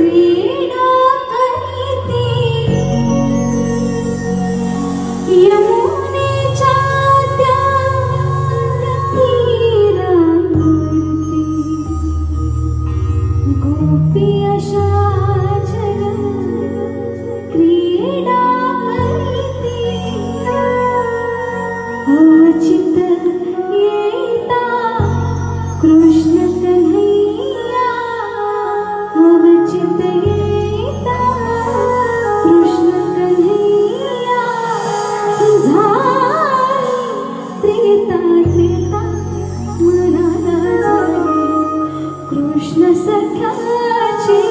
क्रीडा करीते यमुनेच्या त्या तीरावरती गोपी अशा जल क्रीडा करीते अवचित येता कृष्ण कन्हैया अवचित येता कृष्ण कन्हैया झाली त्रेता त्रेता मनाला झाली कृष्ण सख्याची